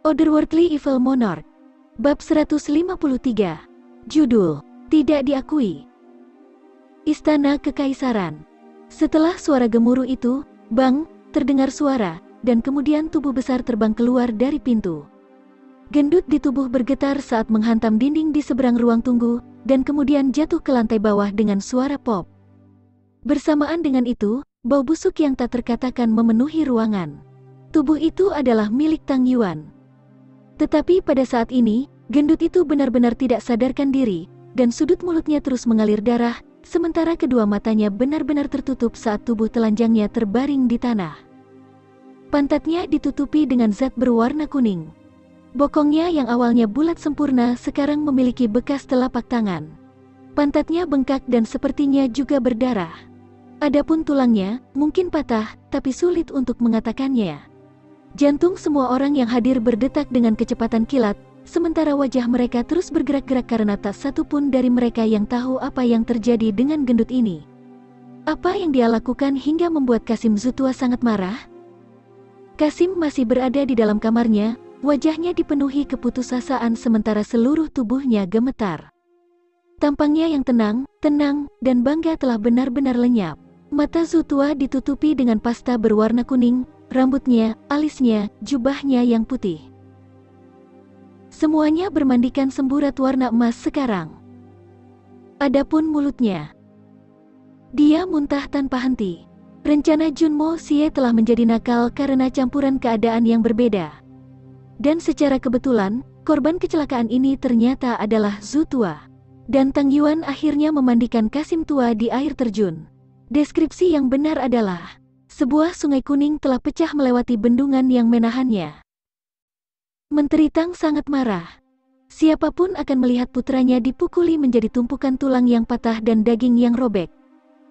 Otherworldly Evil Monarch. Bab 153. Judul, Tidak Diakui. Istana Kekaisaran. Setelah suara gemuruh itu, bang, terdengar suara, dan kemudian tubuh besar terbang keluar dari pintu. Gendut di tubuh bergetar saat menghantam dinding di seberang ruang tunggu, dan kemudian jatuh ke lantai bawah dengan suara pop. Bersamaan dengan itu, bau busuk yang tak terkatakan memenuhi ruangan. Tubuh itu adalah milik Tang Yuan. Tetapi pada saat ini, gendut itu benar-benar tidak sadarkan diri, dan sudut mulutnya terus mengalir darah, sementara kedua matanya benar-benar tertutup saat tubuh telanjangnya terbaring di tanah. Pantatnya ditutupi dengan zat berwarna kuning. Bokongnya yang awalnya bulat sempurna sekarang memiliki bekas telapak tangan. Pantatnya bengkak dan sepertinya juga berdarah. Adapun tulangnya, mungkin patah, tapi sulit untuk mengatakannya. Jantung semua orang yang hadir berdetak dengan kecepatan kilat, sementara wajah mereka terus bergerak-gerak karena tak satu pun dari mereka yang tahu apa yang terjadi dengan gendut ini. Apa yang dia lakukan hingga membuat Kasim Zutua sangat marah? Kasim masih berada di dalam kamarnya, wajahnya dipenuhi keputusasaan sementara seluruh tubuhnya gemetar. Tampangnya yang tenang, dan bangga telah benar-benar lenyap. Mata Zutua ditutupi dengan pasta berwarna kuning, rambutnya, alisnya, jubahnya yang putih. Semuanya bermandikan semburat warna emas sekarang. Adapun mulutnya, dia muntah tanpa henti. Rencana Junmo Xie telah menjadi nakal karena campuran keadaan yang berbeda. Dan secara kebetulan, korban kecelakaan ini ternyata adalah Zutua. Dan Tang Yuan akhirnya memandikan Kasim tua di air terjun. Deskripsi yang benar adalah, sebuah sungai kuning telah pecah melewati bendungan yang menahannya. Menteri Tang sangat marah. Siapapun akan melihat putranya dipukuli menjadi tumpukan tulang yang patah dan daging yang robek.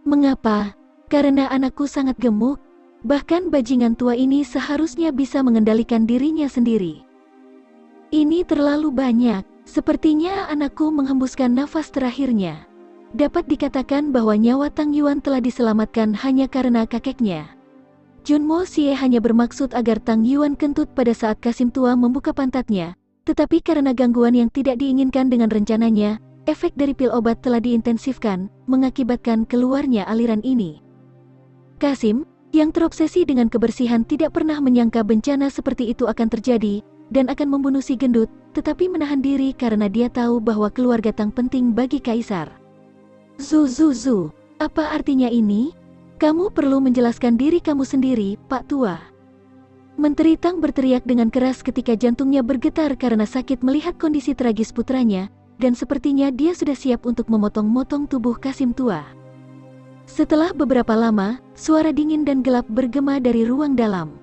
Mengapa? Karena anakku sangat gemuk. Bahkan bajingan tua ini seharusnya bisa mengendalikan dirinya sendiri. Ini terlalu banyak. Sepertinya anakku menghembuskan nafas terakhirnya. Dapat dikatakan bahwa nyawa Tang Yuan telah diselamatkan hanya karena kakeknya. Junmo Xie hanya bermaksud agar Tang Yuan kentut pada saat Kasim tua membuka pantatnya, tetapi karena gangguan yang tidak diinginkan dengan rencananya, efek dari pil obat telah diintensifkan, mengakibatkan keluarnya aliran ini. Kasim, yang terobsesi dengan kebersihan tidak pernah menyangka bencana seperti itu akan terjadi, dan akan membunuh si gendut, tetapi menahan diri karena dia tahu bahwa keluarga Tang penting bagi kaisar. Zu, apa artinya ini? Kamu perlu menjelaskan diri kamu sendiri, Pak Tua. Menteri Tang berteriak dengan keras ketika jantungnya bergetar karena sakit melihat kondisi tragis putranya, dan sepertinya dia sudah siap untuk memotong-motong tubuh Kasim tua. Setelah beberapa lama, suara dingin dan gelap bergema dari ruang dalam.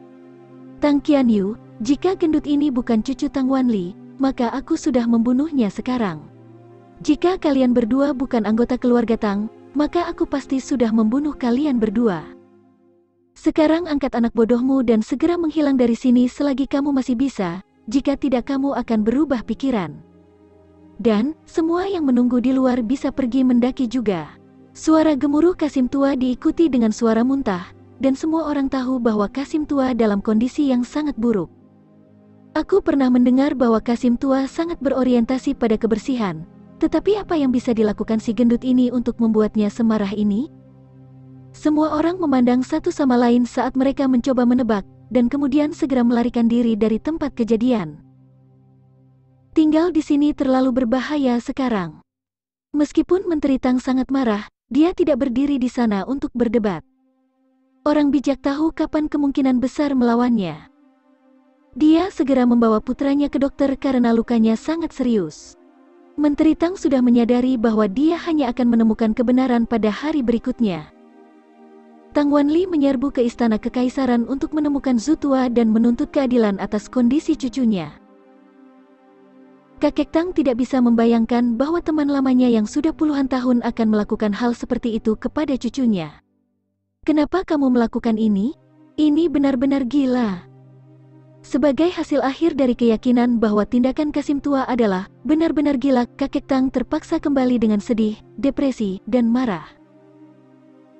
Tang Qianyu, jika gendut ini bukan cucu Tang Wanli, maka aku sudah membunuhnya sekarang. Jika kalian berdua bukan anggota keluarga Tang, maka aku pasti sudah membunuh kalian berdua. Sekarang angkat anak bodohmu dan segera menghilang dari sini selagi kamu masih bisa, jika tidak kamu akan berubah pikiran. Dan, semua yang menunggu di luar bisa pergi mendaki juga. Suara gemuruh Kasim tua diikuti dengan suara muntah, dan semua orang tahu bahwa Kasim tua dalam kondisi yang sangat buruk. Aku pernah mendengar bahwa Kasim tua sangat berorientasi pada kebersihan. Tetapi apa yang bisa dilakukan si gendut ini untuk membuatnya semarah ini? Semua orang memandang satu sama lain saat mereka mencoba menebak, dan kemudian segera melarikan diri dari tempat kejadian. Tinggal di sini terlalu berbahaya sekarang. Meskipun Menteri Tang sangat marah, dia tidak berdiri di sana untuk berdebat. Orang bijak tahu kapan kemungkinan besar melawannya. Dia segera membawa putranya ke dokter karena lukanya sangat serius. Menteri Tang sudah menyadari bahwa dia hanya akan menemukan kebenaran pada hari berikutnya. Tang Wanli menyerbu ke istana kekaisaran untuk menemukan Zutua dan menuntut keadilan atas kondisi cucunya. Kakek Tang tidak bisa membayangkan bahwa teman lamanya yang sudah puluhan tahun akan melakukan hal seperti itu kepada cucunya. Kenapa kamu melakukan ini? Ini benar-benar gila. Sebagai hasil akhir dari keyakinan bahwa tindakan Kasim tua adalah benar-benar gila, kakek Tang terpaksa kembali dengan sedih, depresi, dan marah.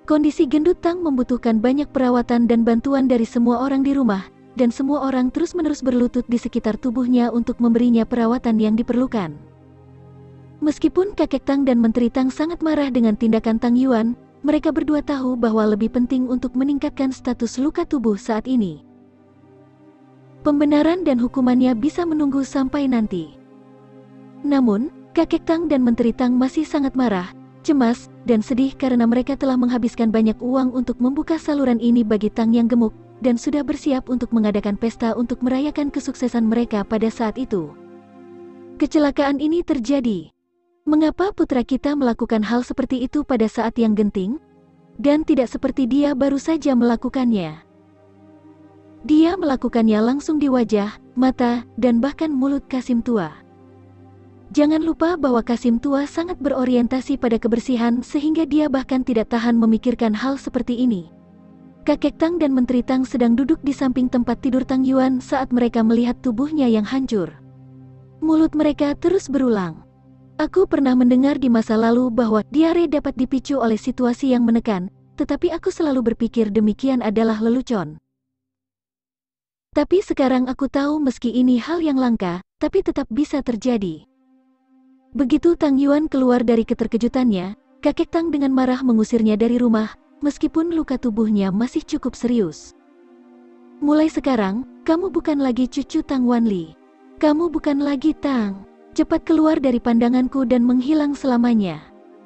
Kondisi gendut Tang membutuhkan banyak perawatan dan bantuan dari semua orang di rumah, dan semua orang terus-menerus berlutut di sekitar tubuhnya untuk memberinya perawatan yang diperlukan. Meskipun kakek Tang dan Menteri Tang sangat marah dengan tindakan Tang Yuan, mereka berdua tahu bahwa lebih penting untuk meningkatkan status luka tubuh saat ini. Pembenaran dan hukumannya bisa menunggu sampai nanti. Namun, kakek Tang dan Menteri Tang masih sangat marah, cemas, dan sedih karena mereka telah menghabiskan banyak uang untuk membuka saluran ini bagi Tang yang gemuk, dan sudah bersiap untuk mengadakan pesta untuk merayakan kesuksesan mereka pada saat itu. Kecelakaan ini terjadi. Mengapa putra kita melakukan hal seperti itu pada saat yang genting? Dan tidak seperti dia baru saja melakukannya. Dia melakukannya langsung di wajah, mata, dan bahkan mulut Kasim tua. Jangan lupa bahwa Kasim tua sangat berorientasi pada kebersihan sehingga dia bahkan tidak tahan memikirkan hal seperti ini. Kakek Tang dan Menteri Tang sedang duduk di samping tempat tidur Tang Yuan saat mereka melihat tubuhnya yang hancur. Mulut mereka terus berulang. Aku pernah mendengar di masa lalu bahwa diare dapat dipicu oleh situasi yang menekan, tetapi aku selalu berpikir demikian adalah lelucon. Tapi sekarang aku tahu meski ini hal yang langka, tapi tetap bisa terjadi. Begitu Tang Yuan keluar dari keterkejutannya, kakek Tang dengan marah mengusirnya dari rumah, meskipun luka tubuhnya masih cukup serius. Mulai sekarang, kamu bukan lagi cucu Tang Wanli. Kamu bukan lagi Tang. Cepat keluar dari pandanganku dan menghilang selamanya.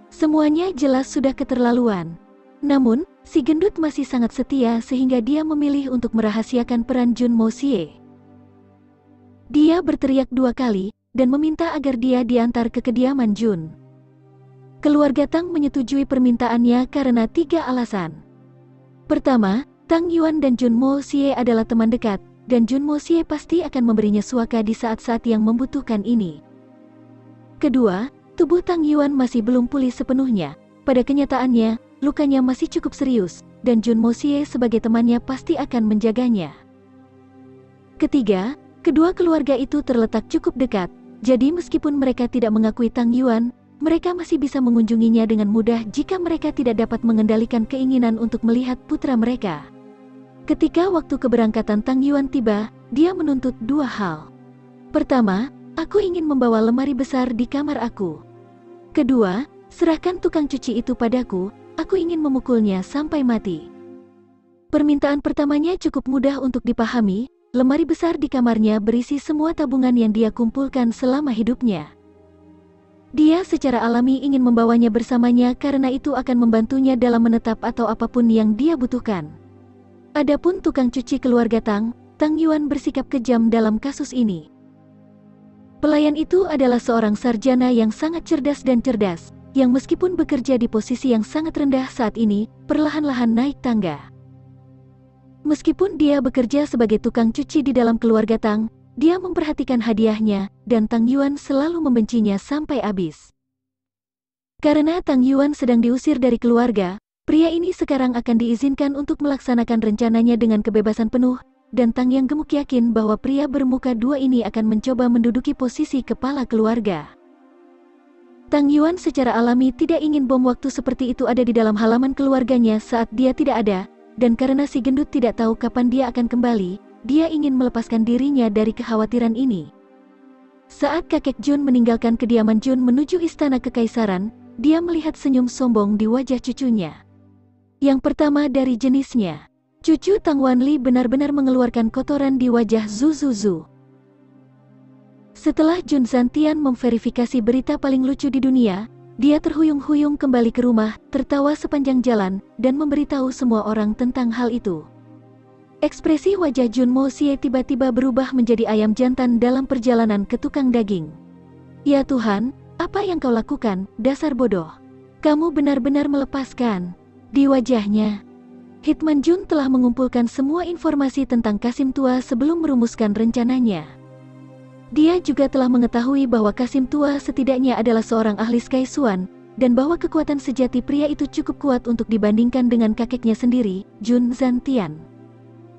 Semuanya jelas sudah keterlaluan. Namun, si gendut masih sangat setia sehingga dia memilih untuk merahasiakan peran Jun Mo Xie. Dia berteriak 2 kali, dan meminta agar dia diantar ke kediaman Jun. Keluarga Tang menyetujui permintaannya karena 3 alasan. Pertama, Tang Yuan dan Jun Mo Xie adalah teman dekat, dan Jun Mo Xie pasti akan memberinya suaka di saat-saat yang membutuhkan ini. Kedua, tubuh Tang Yuan masih belum pulih sepenuhnya. Pada kenyataannya, lukanya masih cukup serius, dan Jun Mo Xie sebagai temannya pasti akan menjaganya. Ketiga, kedua keluarga itu terletak cukup dekat, jadi meskipun mereka tidak mengakui Tang Yuan, mereka masih bisa mengunjunginya dengan mudah jika mereka tidak dapat mengendalikan keinginan untuk melihat putra mereka. Ketika waktu keberangkatan Tang Yuan tiba, dia menuntut 2 hal. Pertama, aku ingin membawa lemari besar di kamar aku. Kedua, serahkan tukang cuci itu padaku, aku ingin memukulnya sampai mati. Permintaan pertamanya cukup mudah untuk dipahami, lemari besar di kamarnya berisi semua tabungan yang dia kumpulkan selama hidupnya. Dia secara alami ingin membawanya bersamanya karena itu akan membantunya dalam menetap atau apapun yang dia butuhkan. Adapun tukang cuci keluarga Tang Yuan bersikap kejam dalam kasus ini. Pelayan itu adalah seorang sarjana yang sangat cerdas dan cerdas, yang meskipun bekerja di posisi yang sangat rendah saat ini, perlahan-lahan naik tangga. Meskipun dia bekerja sebagai tukang cuci di dalam keluarga Tang, dia memperhatikan hadiahnya, dan Tang Yuan selalu membencinya sampai habis. Karena Tang Yuan sedang diusir dari keluarga, pria ini sekarang akan diizinkan untuk melaksanakan rencananya dengan kebebasan penuh, dan Tang yang gemuk yakin bahwa pria bermuka 2 ini akan mencoba menduduki posisi kepala keluarga. Tang Yuan secara alami tidak ingin bom waktu seperti itu ada di dalam halaman keluarganya saat dia tidak ada, dan karena si gendut tidak tahu kapan dia akan kembali, dia ingin melepaskan dirinya dari kekhawatiran ini. Saat kakek Jun meninggalkan kediaman Jun menuju istana kekaisaran, dia melihat senyum sombong di wajah cucunya. Yang pertama dari jenisnya. Cucu Tang Wanli benar-benar mengeluarkan kotoran di wajah Zhu Zuzu. Setelah Jun Zantian memverifikasi berita paling lucu di dunia, dia terhuyung-huyung kembali ke rumah, tertawa sepanjang jalan, dan memberitahu semua orang tentang hal itu. Ekspresi wajah Jun Mo Xie tiba-tiba berubah menjadi ayam jantan dalam perjalanan ke tukang daging. Ya Tuhan, apa yang kau lakukan, dasar bodoh? Kamu benar-benar melepaskan. Di wajahnya, Hitman Jun telah mengumpulkan semua informasi tentang Kasim tua sebelum merumuskan rencananya. Dia juga telah mengetahui bahwa Kasim tua setidaknya adalah seorang ahli Sky Suan, dan bahwa kekuatan sejati pria itu cukup kuat untuk dibandingkan dengan kakeknya sendiri, Jun Zantian.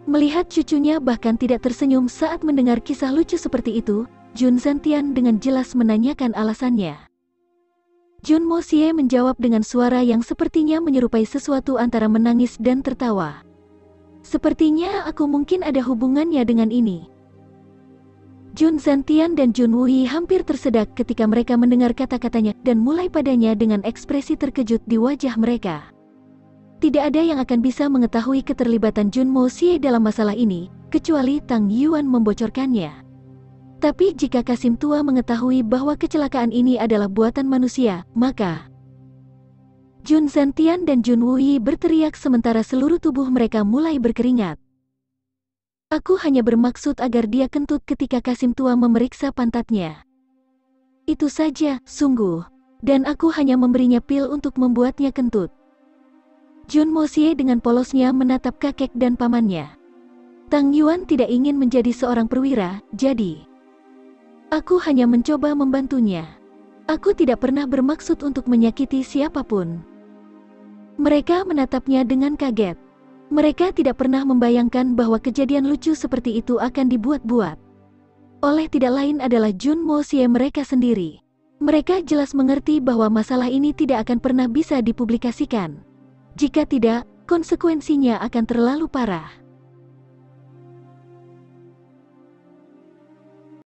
Melihat cucunya bahkan tidak tersenyum saat mendengar kisah lucu seperti itu, Jun Zantian dengan jelas menanyakan alasannya. Jun Mo Xie menjawab dengan suara yang sepertinya menyerupai sesuatu antara menangis dan tertawa. Sepertinya aku mungkin ada hubungannya dengan ini. Jun Zhantian dan Jun Wei hampir tersedak ketika mereka mendengar kata-katanya dan mulai padanya dengan ekspresi terkejut di wajah mereka. Tidak ada yang akan bisa mengetahui keterlibatan Jun Mo Xie dalam masalah ini, kecuali Tang Yuan membocorkannya. Tapi jika Kasim tua mengetahui bahwa kecelakaan ini adalah buatan manusia, maka Jun Zhantian dan Jun Wei berteriak sementara seluruh tubuh mereka mulai berkeringat. Aku hanya bermaksud agar dia kentut ketika Kasim tua memeriksa pantatnya. Itu saja, sungguh. Dan aku hanya memberinya pil untuk membuatnya kentut. Jun Mo Xie dengan polosnya menatap kakek dan pamannya. Tang Yuan tidak ingin menjadi seorang perwira, jadi aku hanya mencoba membantunya. Aku tidak pernah bermaksud untuk menyakiti siapapun. Mereka menatapnya dengan kaget. Mereka tidak pernah membayangkan bahwa kejadian lucu seperti itu akan dibuat-buat oleh tidak lain adalah Jun Mo Xie mereka sendiri. Mereka jelas mengerti bahwa masalah ini tidak akan pernah bisa dipublikasikan. Jika tidak, konsekuensinya akan terlalu parah.